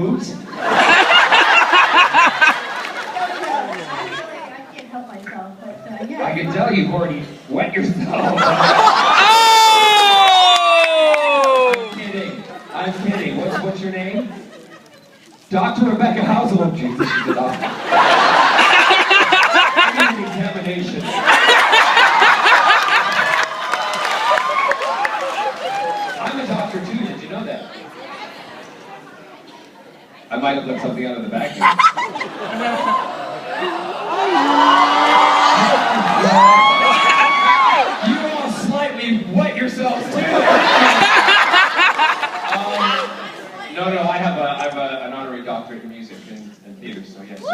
boobs? I can't help myself, but yeah. I can tell you've already wet yourself. I'm kidding. What's your name? Dr. Rebecca Housel. Jesus, she's a doctor. Examination. I'm a doctor too. Did you know that? I might have left something out of the bag here. You all slightly wet yourselves too. No, I have an honorary doctorate in music and theater, so yes. So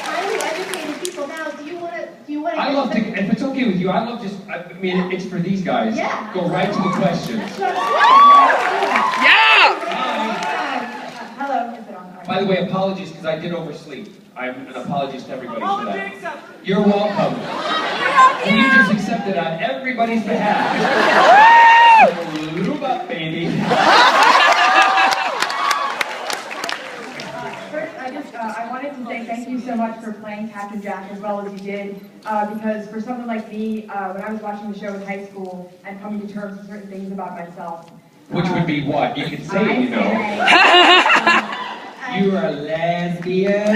Highly educated people. Now, do you want to? I love to. If it's okay with you, I love just. I mean, it's for these guys. Yeah. Go right to the questions. Yeah. Hello. Is it on? By the way, apologies because I did oversleep. I'm an apologies to everybody for that. You're welcome. And you just accepted on everybody's behalf. So lube up, baby. First, I wanted to say thank you so much for playing Captain Jack as well as you did, because for someone like me, when I was watching the show in high school and coming to terms with certain things about myself. Which would be what? You could say it, you know. You are a lesbian.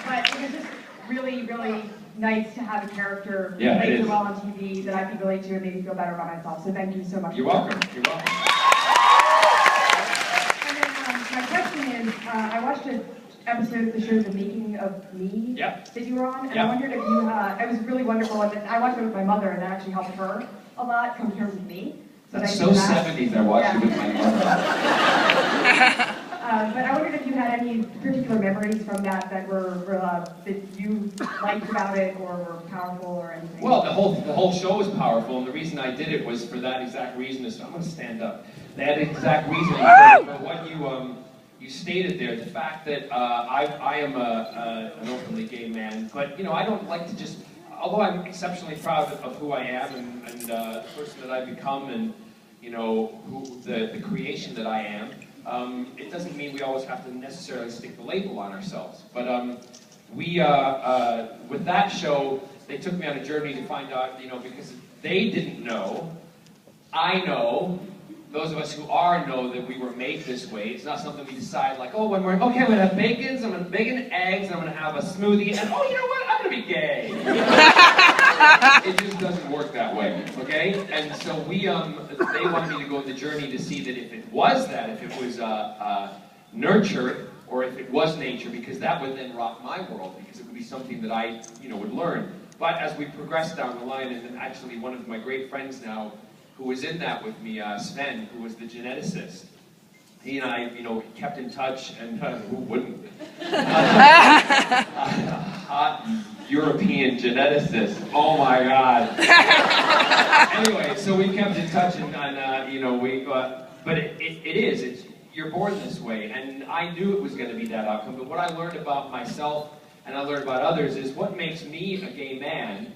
But it was just really, really nice to have a character Yeah, played it so is. well on TV that I could relate to and made me feel better about myself. So thank you so much. You're welcome. You're welcome. And then my question is, I watched an episode of the show The Making of Me Yep. that you were on, and Yep. I wondered if you, it was really wonderful, and I watched it with my mother, and that actually helped her a lot come to terms with me. That's thank you so for that. 70s. I watched it with my mother. But I wondered if you had any particular memories from that that that you liked about it, or were powerful, or anything. Well, the whole show was powerful, and the reason I did it was for that exact reason. I'm going to stand up. That exact reason for what you stated there. The fact that I am an openly gay man, but you know I don't like to just. Although I'm exceptionally proud of who I am and the person that I've become, and you know the creation that I am. It doesn't mean we always have to necessarily stick the label on ourselves. But with that show, they took me on a journey to find out, you know, because they didn't know. I know. Those of us who are know that we were made this way. It's not something we decide like, oh, when we're, okay, I'm going to have bacon and eggs, and I'm going to have a smoothie, and oh, you know what, I'm going to be gay. It just doesn't work that way, okay? And so they wanted me to go on the journey to see that if it was that, if it was nurture, or if it was nature, because that would then rock my world, because it would be something that I, you know, would learn. But as we progressed down the line, and then actually one of my great friends now, who was in that with me, Sven, who was the geneticist. He and I, you know, kept in touch, and who wouldn't? Hot European geneticist. Oh my God. Anyway, so we kept in touch, and you know, but it is. You're born this way, and I knew it was going to be that outcome. But what I learned about myself, and I learned about others, is what makes me a gay man.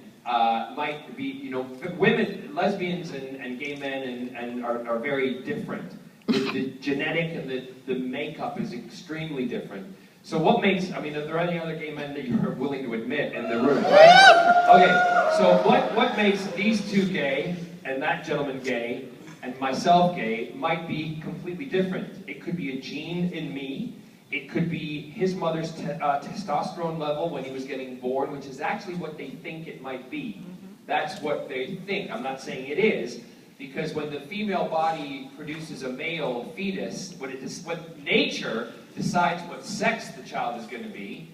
Might be, you know, women, lesbians and gay men are very different. The genetic and the makeup is extremely different. So what makes, I mean, are there any other gay men that you're willing to admit in the room? Right? Okay, so what makes these two gay, and that gentleman gay, and myself gay, might be completely different. It could be a gene in me. It could be his mother's testosterone level when he was getting born, which is actually what they think it might be. That's what they think. I'm not saying it is, because when the female body produces a male fetus, when nature decides what sex the child is going to be,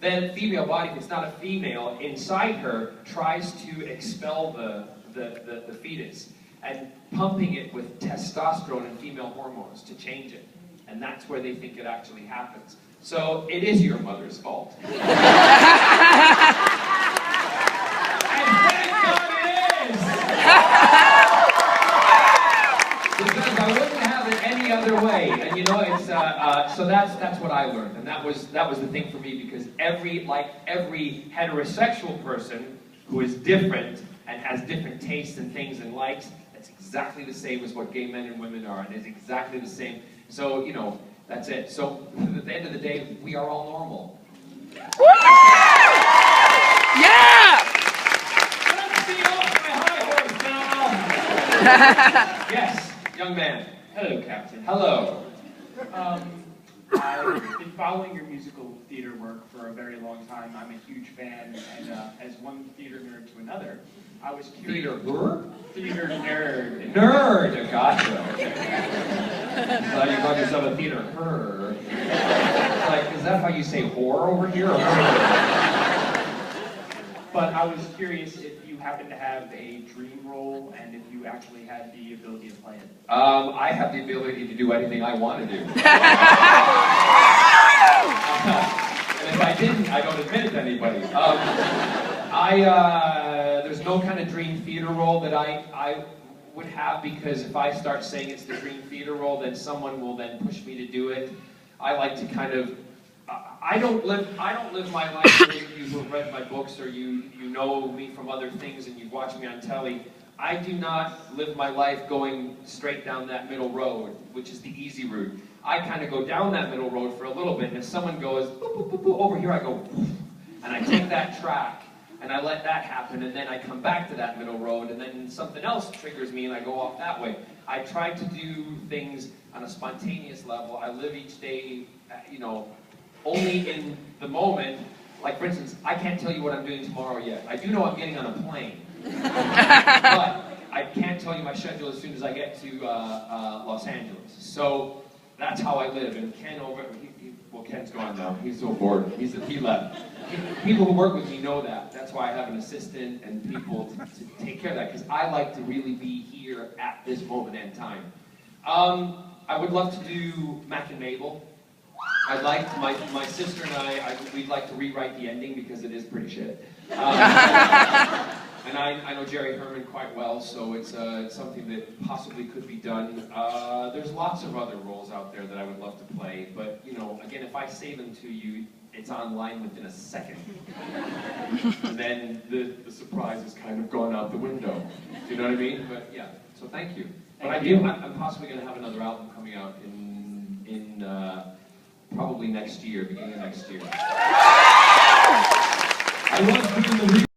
then the female body, if it's not a female, inside her tries to expel the fetus, and pumping it with testosterone and female hormones to change it. And that's where they think it actually happens. So it is your mother's fault. And thank God it is! Because I wouldn't have it any other way. And you know, it's so that's what I learned. And that was the thing for me, because every heterosexual person who is different and has different tastes and things and likes, that's exactly the same as what gay men and women are, and it's exactly the same. So, you know, that's it. So, at the end of the day, we are all normal. Woo! Yeah! Let's see off my high horse now. Yes, young man. Hello, Captain. Hello. I've been following your musical theater work for a very long time. I'm a huge fan, and as one theater nerd to another, I was curious. Theater nerd? Theater nerd. Nerd! Gotcha. Okay. So you called yourself a theater nerd. It's like, is that how you say whore over here? Or But I was curious if you happen to have a dream role, and if you actually had the ability to play it. I have the ability to do anything I want to do. And if I didn't, I don't admit it to anybody. There's no kind of dream theater role that I would have, because if I start saying it's the dream theater role, then someone will then push me to do it. I like to kind of, I don't live my life. For those of you who have read my books, or you know me from other things and you've watched me on telly, I do not live my life going straight down that middle road, which is the easy route. I kind of go down that middle road for a little bit, and if someone goes, boop, boop, boop, boop, over here, I go, poof, and I take that track, and I let that happen, and then I come back to that middle road, and then something else triggers me, and I go off that way. I try to do things on a spontaneous level. I live each day, you know, only in the moment. Like, for instance, I can't tell you what I'm doing tomorrow yet. I do know I'm getting on a plane. But I can't tell you my schedule as soon as I get to Los Angeles. So that's how I live. And Ken well, Ken's gone now. He's so bored. He left. People who work with me know that. That's why I have an assistant and people to take care of that, because I like to really be here at this moment in time. I would love to do Mac and Mabel. I'd like to, my sister and we'd like to rewrite the ending because it is pretty shit. And I know Jerry Herman quite well, so it's something that possibly could be done. There's lots of other roles out there that I would love to play, but you know, again, if I say them to you, it's online within a second. And then the surprise has kind of gone out the window. Do you know what I mean? But yeah, so thank you. But I'm possibly going to have another album coming out in probably next year, beginning of next year. I was doing the